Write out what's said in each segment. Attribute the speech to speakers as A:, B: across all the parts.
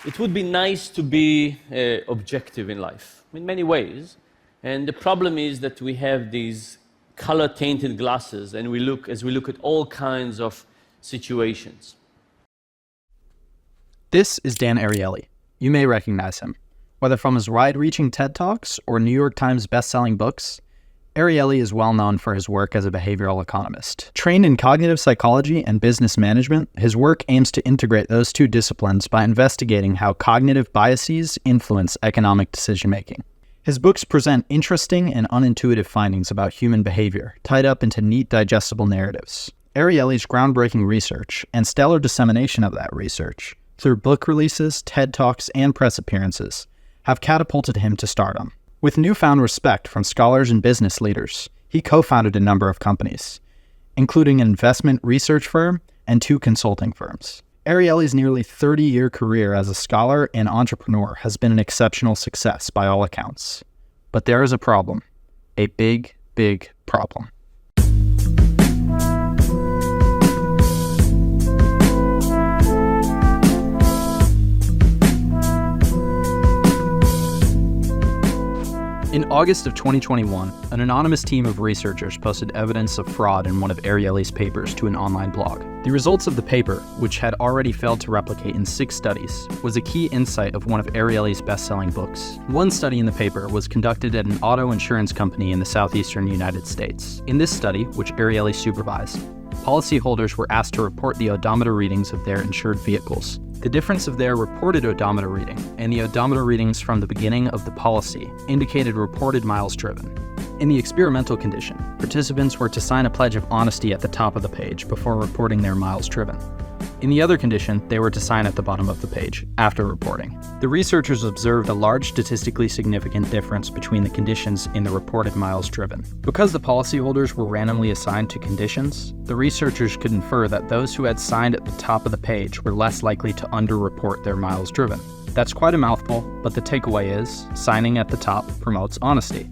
A: It would be nice to be objective in life, in many ways. And the problem is that we have these color-tainted glasses, and we look at all kinds of situations.
B: This is Dan Ariely. You may recognize him. Whether from his wide-reaching TED Talks or New York Times best-selling books, Ariely is well known for his work as a behavioral economist. Trained in cognitive psychology and business management, his work aims to integrate those two disciplines by investigating how cognitive biases influence economic decision-making. His books present interesting and unintuitive findings about human behavior, tied up into neat, digestible narratives. Ariely's groundbreaking research and stellar dissemination of that research, through book releases, TED Talks, and press appearances, have catapulted him to stardom. With newfound respect from scholars and business leaders, he co-founded a number of companies, including an investment research firm and 2 consulting firms. Ariely's nearly 30-year career as a scholar and entrepreneur has been an exceptional success by all accounts. But there is a problem. A big, big problem. In August of 2021, an anonymous team of researchers posted evidence of fraud in one of Ariely's papers to an online blog. The results of the paper, which had already failed to replicate in 6 studies, was a key insight of one of Ariely's best-selling books. One study in the paper was conducted at an auto insurance company in the southeastern United States. In this study, which Ariely supervised, policyholders were asked to report the odometer readings of their insured vehicles. The difference of their reported odometer reading and the odometer readings from the beginning of the policy indicated reported miles driven. In the experimental condition, participants were to sign a pledge of honesty at the top of the page before reporting their miles driven. In the other condition, they were to sign at the bottom of the page after reporting. The researchers observed a large statistically significant difference between the conditions in the reported miles driven. Because the policyholders were randomly assigned to conditions, the researchers could infer that those who had signed at the top of the page were less likely to underreport their miles driven. That's quite a mouthful, but the takeaway is, signing at the top promotes honesty.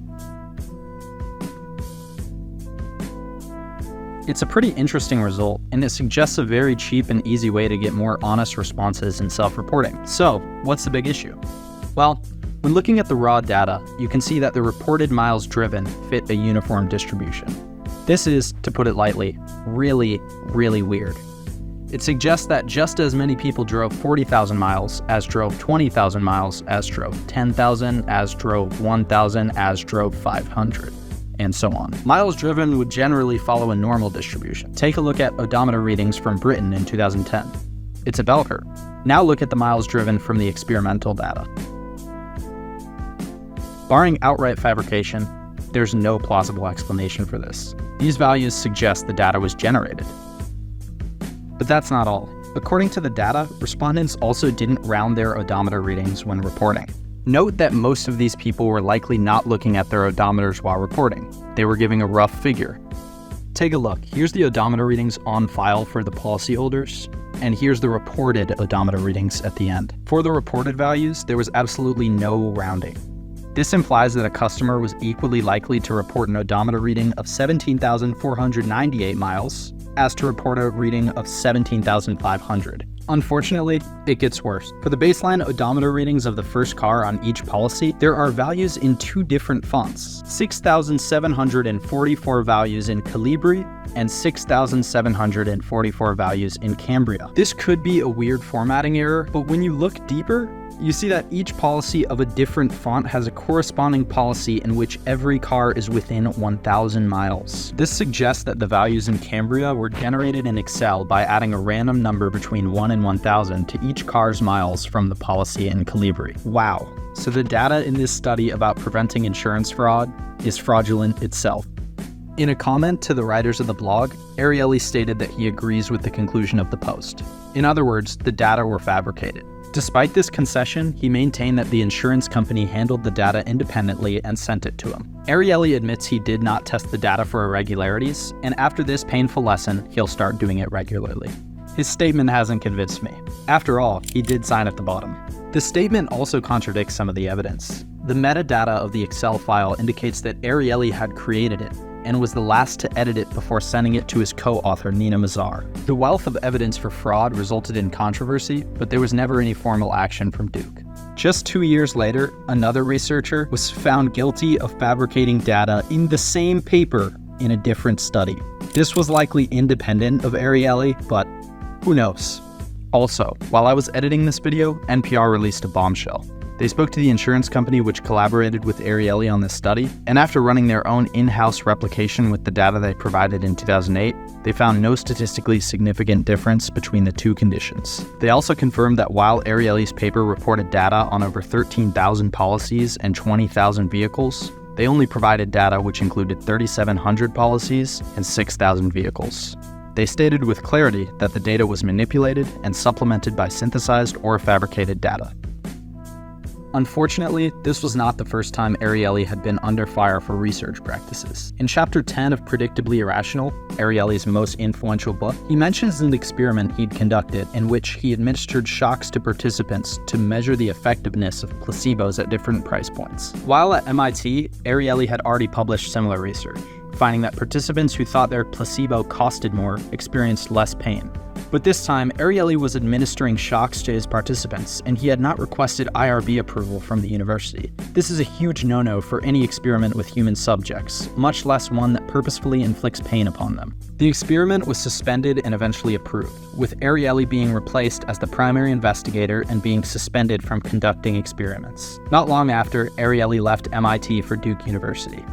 B: It's a pretty interesting result, and it suggests a very cheap and easy way to get more honest responses in self-reporting. So, what's the big issue? Well, when looking at the raw data, you can see that the reported miles driven fit a uniform distribution. This is, to put it lightly, really, really weird. It suggests that just as many people drove 40,000 miles, as drove 20,000 miles, as drove 10,000, as drove 1,000, as drove 500. And so on. Miles driven would generally follow a normal distribution. Take a look at odometer readings from Britain in 2010. It's a bell curve. Now look at the miles driven from the experimental data. Barring outright fabrication, there's no plausible explanation for this. These values suggest the data was generated. But that's not all. According to the data, respondents also didn't round their odometer readings when reporting. Note that most of these people were likely not looking at their odometers while reporting. They were giving a rough figure. Take a look. Here's the odometer readings on file for the policyholders, and here's the reported odometer readings at the end. For the reported values, there was absolutely no rounding. This implies that a customer was equally likely to report an odometer reading of 17,498 miles as to report a reading of 17,500. Unfortunately, it gets worse. For the baseline odometer readings of the first car on each policy, there are values in 2 different fonts, 6,744 values in Calibri and 6,744 values in Cambria. This could be a weird formatting error, but when you look deeper, you see that each policy of a different font has a corresponding policy in which every car is within 1,000 miles. This suggests that the values in Cambria were generated in Excel by adding a random number between 1 and 1,000 to each car's miles from the policy in Calibri. Wow. So the data in this study about preventing insurance fraud is fraudulent itself. In a comment to the writers of the blog, Ariely stated that he agrees with the conclusion of the post. In other words, the data were fabricated. Despite this concession, he maintained that the insurance company handled the data independently and sent it to him. Ariely admits he did not test the data for irregularities, and after this painful lesson, he'll start doing it regularly. His statement hasn't convinced me. After all, he did sign at the bottom. The statement also contradicts some of the evidence. The metadata of the Excel file indicates that Ariely had created it, and was the last to edit it before sending it to his co-author Nina Mazar. The wealth of evidence for fraud resulted in controversy, but there was never any formal action from Duke. Just 2 years later, another researcher was found guilty of fabricating data in the same paper in a different study. This was likely independent of Ariely, but who knows? Also, while I was editing this video, NPR released a bombshell. They spoke to the insurance company which collaborated with Ariely on this study, and after running their own in-house replication with the data they provided in 2008, they found no statistically significant difference between the two conditions. They also confirmed that while Ariely's paper reported data on over 13,000 policies and 20,000 vehicles, they only provided data which included 3,700 policies and 6,000 vehicles. They stated with clarity that the data was manipulated and supplemented by synthesized or fabricated data. Unfortunately, this was not the first time Ariely had been under fire for research practices. In Chapter 10 of Predictably Irrational, Ariely's most influential book, he mentions an experiment he'd conducted in which he administered shocks to participants to measure the effectiveness of placebos at different price points. While at MIT, Ariely had already published similar research, finding that participants who thought their placebo costed more experienced less pain. But this time, Ariely was administering shocks to his participants, and he had not requested IRB approval from the university. This is a huge no-no for any experiment with human subjects, much less one that purposefully inflicts pain upon them. The experiment was suspended and eventually approved, with Ariely being replaced as the primary investigator and being suspended from conducting experiments. Not long after, Ariely left MIT for Duke University.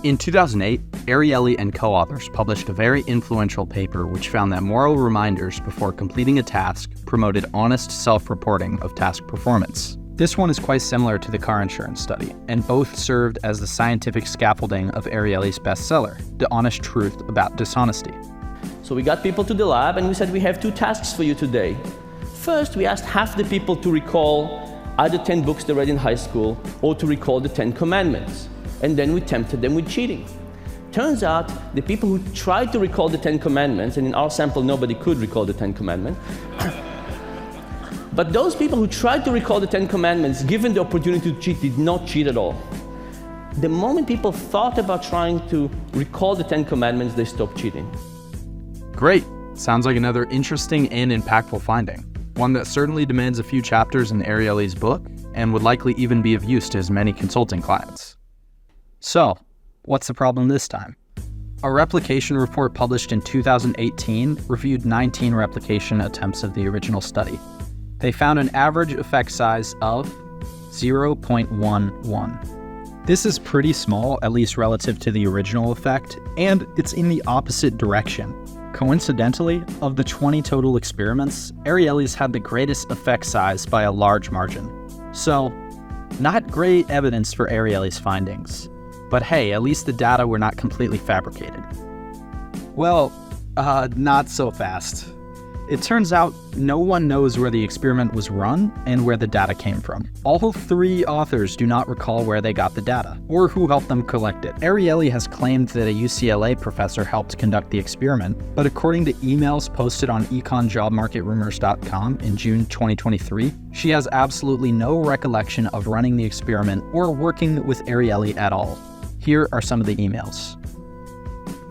B: In 2008, Ariely and co-authors published a very influential paper which found that moral reminders before completing a task promoted honest self-reporting of task performance. This one is quite similar to the car insurance study, and both served as the scientific scaffolding of Ariely's bestseller, The Honest Truth About Dishonesty.
A: So we got people to the lab and we said, we have 2 tasks for you today. First, we asked half the people to recall either 10 books they read in high school or to recall the 10 commandments. And then we tempted them with cheating. Turns out the people who tried to recall the 10 commandments, and in our sample nobody could recall the 10 commandments, but those people who tried to recall the 10 commandments, given the opportunity to cheat, did not cheat at all. The moment people thought about trying to recall the 10 commandments, they stopped cheating.
B: Great! Sounds like another interesting and impactful finding. One that certainly demands a few chapters in Ariely's book, and would likely even be of use to his many consulting clients. So, what's the problem this time? A replication report published in 2018 reviewed 19 replication attempts of the original study. They found an average effect size of 0.11. This is pretty small, at least relative to the original effect, and it's in the opposite direction. Coincidentally, of the 20 total experiments, Ariely's had the greatest effect size by a large margin. So, not great evidence for Ariely's findings. But hey, at least the data were not completely fabricated. Well, not so fast. It turns out no one knows where the experiment was run and where the data came from. All 3 authors do not recall where they got the data, or who helped them collect it. Ariely has claimed that a UCLA professor helped conduct the experiment, but according to emails posted on econjobmarketrumors.com in June 2023, she has absolutely no recollection of running the experiment or working with Ariely at all. Here are some of the emails.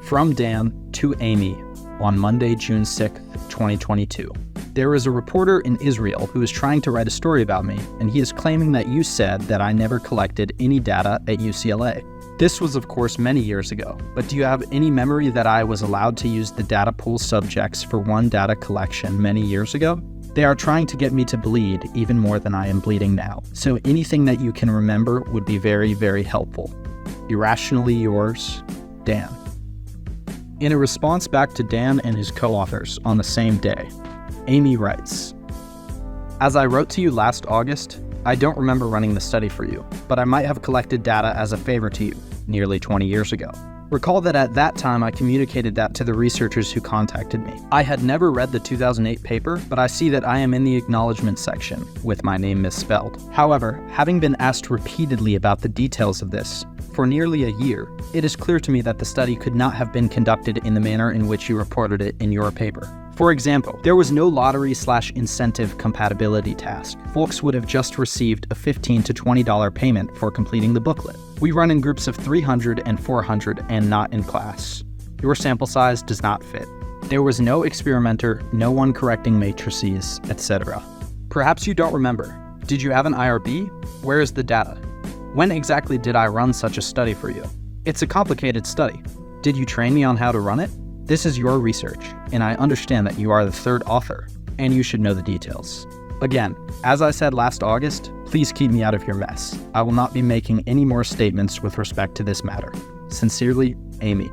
B: From Dan to Amy on Monday, June 6th, 2022. There is a reporter in Israel who is trying to write a story about me, and he is claiming that you said that I never collected any data at UCLA. This was of course many years ago, but do you have any memory that I was allowed to use the data pool subjects for one data collection many years ago? They are trying to get me to bleed even more than I am bleeding now, so anything that you can remember would be very, very helpful. Irrationally yours, Dan. In a response back to Dan and his co-authors on the same day, Amy writes, as I wrote to you last August, I don't remember running the study for you, but I might have collected data as a favor to you, nearly 20 years ago. Recall that at that time I communicated that to the researchers who contacted me. I had never read the 2008 paper, but I see that I am in the acknowledgement section, with my name misspelled. However, having been asked repeatedly about the details of this, for nearly a year, it is clear to me that the study could not have been conducted in the manner in which you reported it in your paper. For example, there was no lottery/incentive compatibility task. Folks would have just received a $15 to $20 payment for completing the booklet. We run in groups of 300 and 400 and not in class. Your sample size does not fit. There was no experimenter, no one correcting matrices, etc. Perhaps you don't remember. Did you have an IRB? Where is the data? When exactly did I run such a study for you? It's a complicated study. Did you train me on how to run it? This is your research, and I understand that you are the third author, and you should know the details. Again, as I said last August, please keep me out of your mess. I will not be making any more statements with respect to this matter. Sincerely, Amy.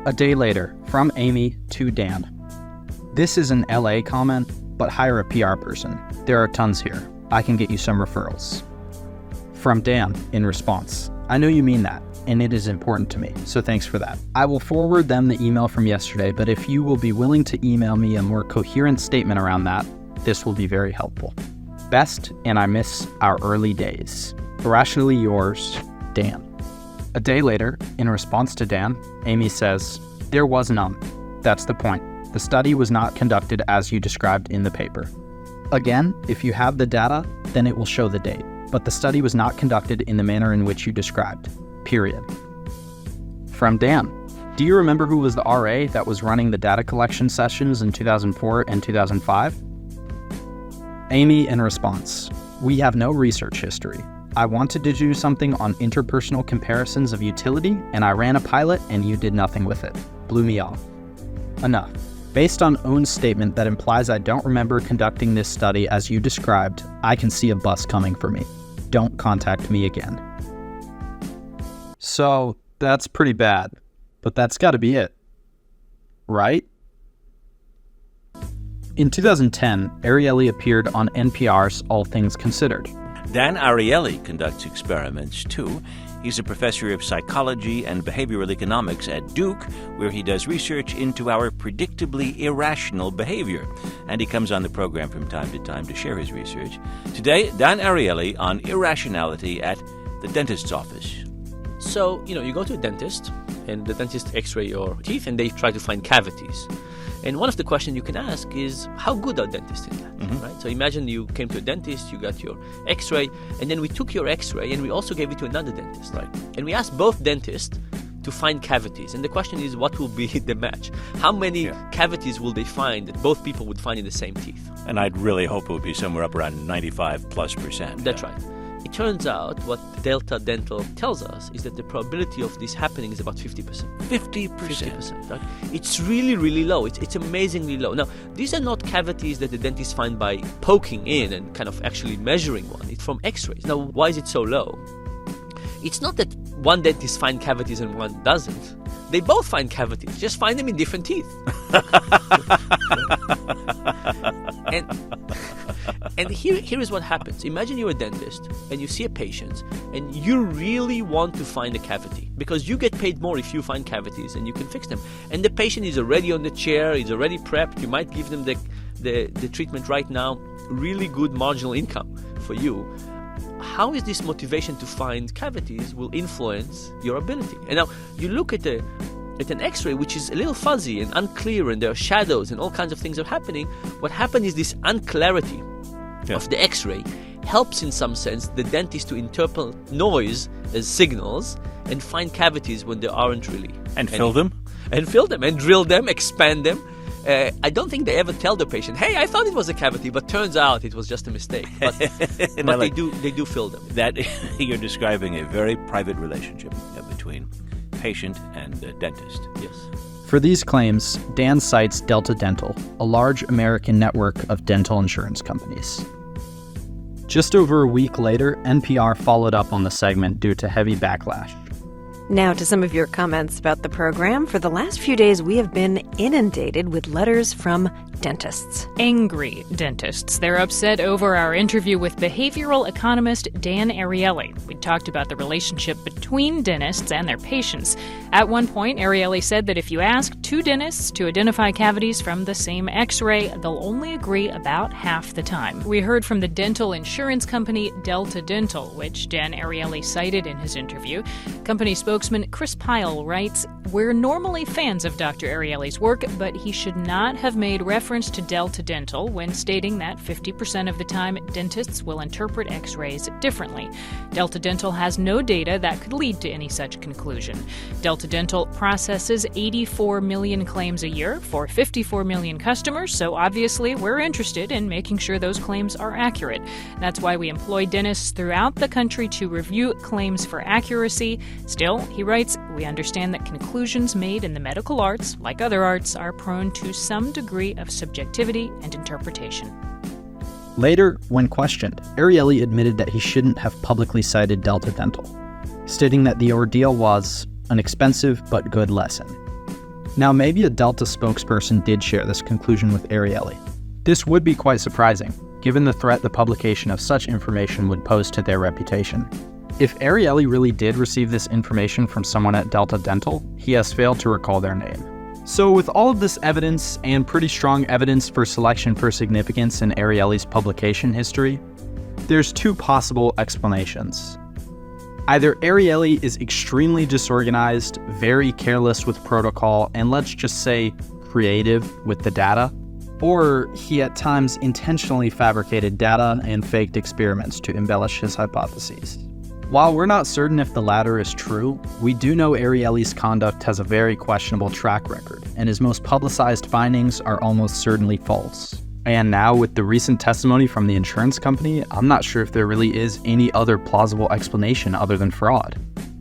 B: A day later, from Amy to Dan. This is an LA comment, but hire a PR person. There are tons here. I can get you some referrals. From Dan, in response. I know you mean that, and it is important to me, so thanks for that. I will forward them the email from yesterday, but if you will be willing to email me a more coherent statement around that, this will be very helpful. Best, and I miss our early days. Irrationally yours, Dan. A day later, in response to Dan, Amy says, there was none. That's the point. The study was not conducted as you described in the paper. Again, if you have the data, then it will show the date. But the study was not conducted in the manner in which you described. Period. From Dan. Do you remember who was the RA that was running the data collection sessions in 2004 and 2005? Amy in response. We have no research history. I wanted to do something on interpersonal comparisons of utility, and I ran a pilot and you did nothing with it. Blew me off. Enough. Based on own statement that implies I don't remember conducting this study as you described, I can see a bus coming for me. Don't contact me again. So, that's pretty bad, but that's gotta be it. Right? In 2010, Ariely appeared on NPR's All Things Considered.
C: Dan Ariely conducts experiments, too. He's a professor of psychology and behavioral economics at Duke, where he does research into our predictably irrational behavior. And he comes on the program from time to time to share his research. Today, Dan Ariely on irrationality at the dentist's office.
A: So, you go to a dentist, and the dentist x-ray your teeth, and they try to find cavities. And one of the questions you can ask is, how good are dentists in that, right? So imagine you came to a dentist, you got your x-ray, and then we took your x-ray and we also gave it to another dentist.
C: Right.
A: And we asked both dentists to find cavities. And the question is, what will be the match? How many cavities will they find that both people would find in the same teeth?
C: And I'd really hope it would be somewhere up around 95+%.
A: That's right. It turns out what Delta Dental tells us is that the probability of this happening is about 50%. 50%. Right? It's really, really low. It's amazingly low. Now, these are not cavities that the dentists find by poking in and kind of actually measuring one. It's from x-rays. Now, why is it so low? It's not that one dentist finds cavities and one doesn't. They both find cavities, just find them in different teeth. And here is what happens. Imagine you're a dentist and you see a patient and you really want to find a cavity because you get paid more if you find cavities and you can fix them. And the patient is already on the chair, is already prepped. You might give them the treatment right now. Really good marginal income for you. How is this motivation to find cavities will influence your ability? And now you look at an x-ray which is a little fuzzy and unclear and there are shadows and all kinds of things are happening. What happened is this unclarity of the x-ray helps in some sense the dentist to interpret noise as signals and find cavities when there aren't really.
C: And fill them? And
A: fill them and drill them, expand them. I don't think they ever tell the patient, hey, I thought it was a cavity, but turns out it was just a mistake. But, but they do fill them.
C: That you're describing a very private relationship between patient and dentist.
A: Yes.
B: For these claims, Dan cites Delta Dental, a large American network of dental insurance companies. Just over a week later, NPR followed up on the segment due to heavy backlash.
D: Now to some of your comments about the program. For the last few days, we have been inundated with letters from dentists.
E: Angry dentists. They're upset over our interview with behavioral economist Dan Ariely. We talked about the relationship between dentists and their patients. At one point, Ariely said that if you ask two dentists to identify cavities from the same x-ray, they'll only agree about half the time. We heard from the dental insurance company Delta Dental, which Dan Ariely cited in his interview. Company spokesman Chris Pyle writes, We're normally fans of Dr. Ariely's work, but he should not have made reference to Delta Dental when stating that 50% of the time dentists will interpret x-rays differently. Delta Dental has no data that could lead to any such conclusion. Delta Dental processes 84 million claims a year for 54 million customers, so obviously we're interested in making sure those claims are accurate. That's why we employ dentists throughout the country to review claims for accuracy. Still, he writes, we understand that conclusions made in the medical arts, like other arts, are prone to some degree of subjectivity and interpretation.
B: Later, when questioned, Ariely admitted that he shouldn't have publicly cited Delta Dental, stating that the ordeal was an expensive but good lesson. Now, maybe a Delta spokesperson did share this conclusion with Ariely. This would be quite surprising, given the threat the publication of such information would pose to their reputation. If Ariely really did receive this information from someone at Delta Dental, he has failed to recall their name. So with all of this evidence, and pretty strong evidence for selection for significance in Ariely's publication history, there's two possible explanations. Either Ariely is extremely disorganized, very careless with protocol, and let's just say creative with the data, or he at times intentionally fabricated data and faked experiments to embellish his hypotheses. While we're not certain if the latter is true, we do know Ariely's conduct has a very questionable track record, and his most publicized findings are almost certainly false. And now, with the recent testimony from the insurance company, I'm not sure if there really is any other plausible explanation other than fraud.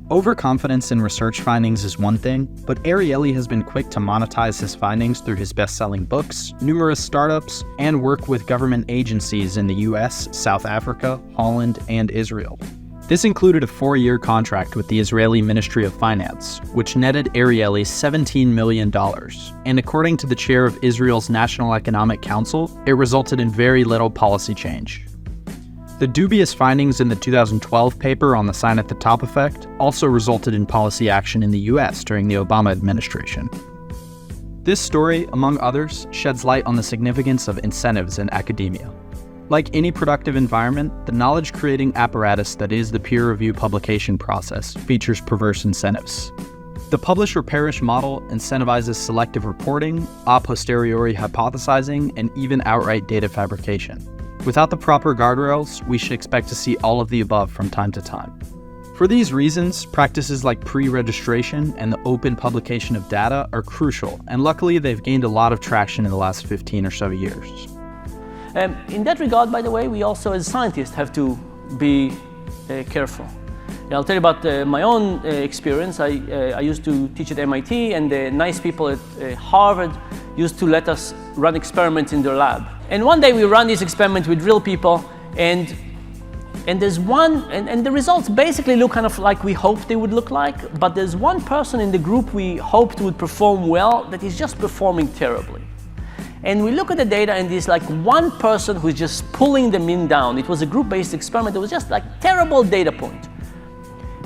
B: Overconfidence in research findings is one thing, but Ariely has been quick to monetize his findings through his best-selling books, numerous startups, and work with government agencies in the US, South Africa, Holland, and Israel. This included a 4-year contract with the Israeli Ministry of Finance, which netted Ariely $17 million, and according to the chair of Israel's National Economic Council, it resulted in very little policy change. The dubious findings in the 2012 paper on the sign at the top effect also resulted in policy action in the US during the Obama administration. This story, among others, sheds light on the significance of incentives in academia. Like any productive environment, the knowledge-creating apparatus that is the peer review publication process features perverse incentives. The publish or perish model incentivizes selective reporting, a posteriori hypothesizing, and even outright data fabrication. Without the proper guardrails, we should expect to see all of the above from time to time. For these reasons, practices like pre-registration and the open publication of data are crucial, and luckily they've gained a lot of traction in the last 15 or so years.
A: In that regard, by the way, we also as scientists have to be careful. I'll tell you about my own experience. I used to teach at MIT, and the nice people at Harvard used to let us run experiments in their lab. And one day we ran this experiment with real people, and there's one, and the results basically look kind of like we hoped they would look like, but there's one person in the group we hoped would perform well that is just performing terribly. And we look at the data, and there's like one person who's just pulling the mean down. It was a group-based experiment. It was just like terrible data point.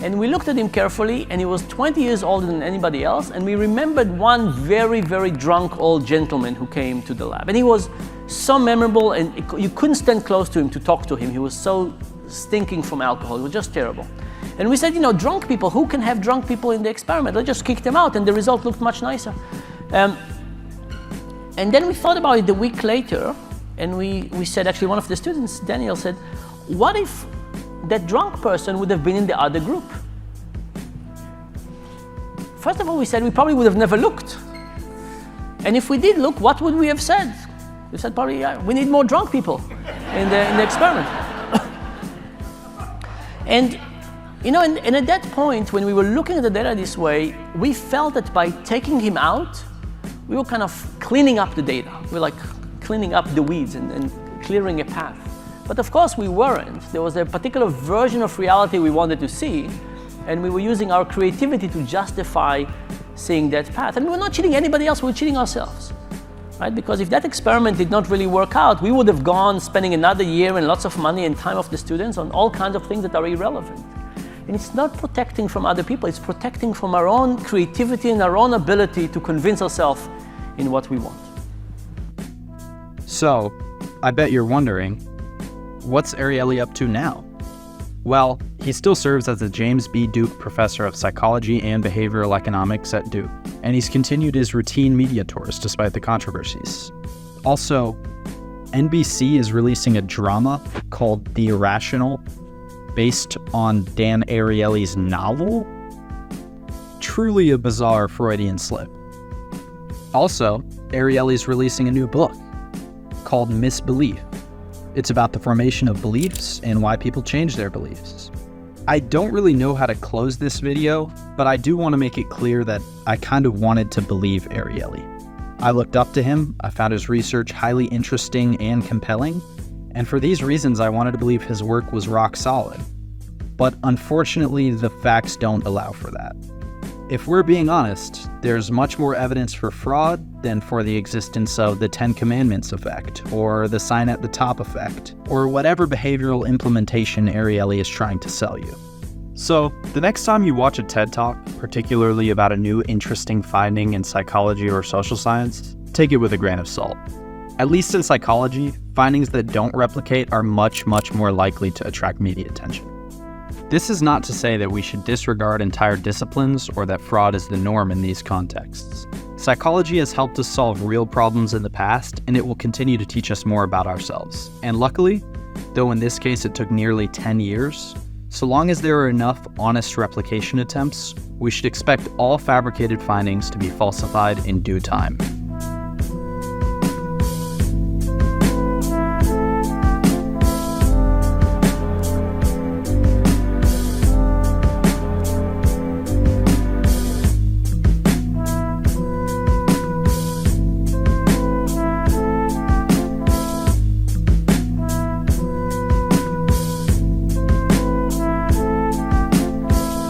A: And we looked at him carefully, and he was 20 years older than anybody else. And we remembered one very, very drunk old gentleman who came to the lab. And he was so memorable, and you couldn't stand close to him to talk to him. He was so stinking from alcohol. It was just terrible. And we said, you know, drunk people, who can have drunk people in the experiment? Let's just kick them out. And the result looked much nicer. And then we thought about it a week later, and we said, actually one of the students, Daniel, said, what if that drunk person would have been in the other group? First of all, we said we probably would have never looked. And if we did look, what would we have said? We said probably, yeah, we need more drunk people in the experiment. And you know, and at that point, when we were looking at the data this way, we felt that by taking him out, we were kind of cleaning up the data. We were like cleaning up the weeds and clearing a path. But of course we weren't. There was a particular version of reality we wanted to see, and we were using our creativity to justify seeing that path. And we were not cheating anybody else, we were cheating ourselves. Right? Because if that experiment did not really work out, we would have gone spending another year and lots of money and time of the students on all kinds of things that are irrelevant. And it's not protecting from other people, it's protecting from our own creativity and our own ability to convince ourselves in what we want.
B: So, I bet you're wondering, what's Ariely up to now? Well, He still serves as the James B. Duke Professor of Psychology and Behavioral Economics at Duke, and he's continued his routine media tours despite the controversies. Also, NBC is releasing a drama called The Irrational, based on Dan Ariely's novel. Truly a bizarre Freudian slip. Also, Ariely's releasing a new book called Misbelief. It's about the formation of beliefs and why people change their beliefs. I don't really know how to close this video, but I do want to make it clear that I kind of wanted to believe Ariely. I looked up to him, I found his research highly interesting and compelling, and for these reasons I wanted to believe his work was rock solid. But unfortunately, the facts don't allow for that. If we're being honest, there's much more evidence for fraud than for the existence of the 10 Commandments effect, or the sign at the top effect, or whatever behavioral implementation Ariely is trying to sell you. So, the next time you watch a TED Talk, particularly about a new interesting finding in psychology or social science, take it with a grain of salt. At least in psychology, findings that don't replicate are much more likely to attract media attention. This is not to say that we should disregard entire disciplines or that fraud is the norm in these contexts. Psychology has helped us solve real problems in the past, and it will continue to teach us more about ourselves. And luckily, though in this case it took nearly 10 years, so long as there are enough honest replication attempts, we should expect all fabricated findings to be falsified in due time.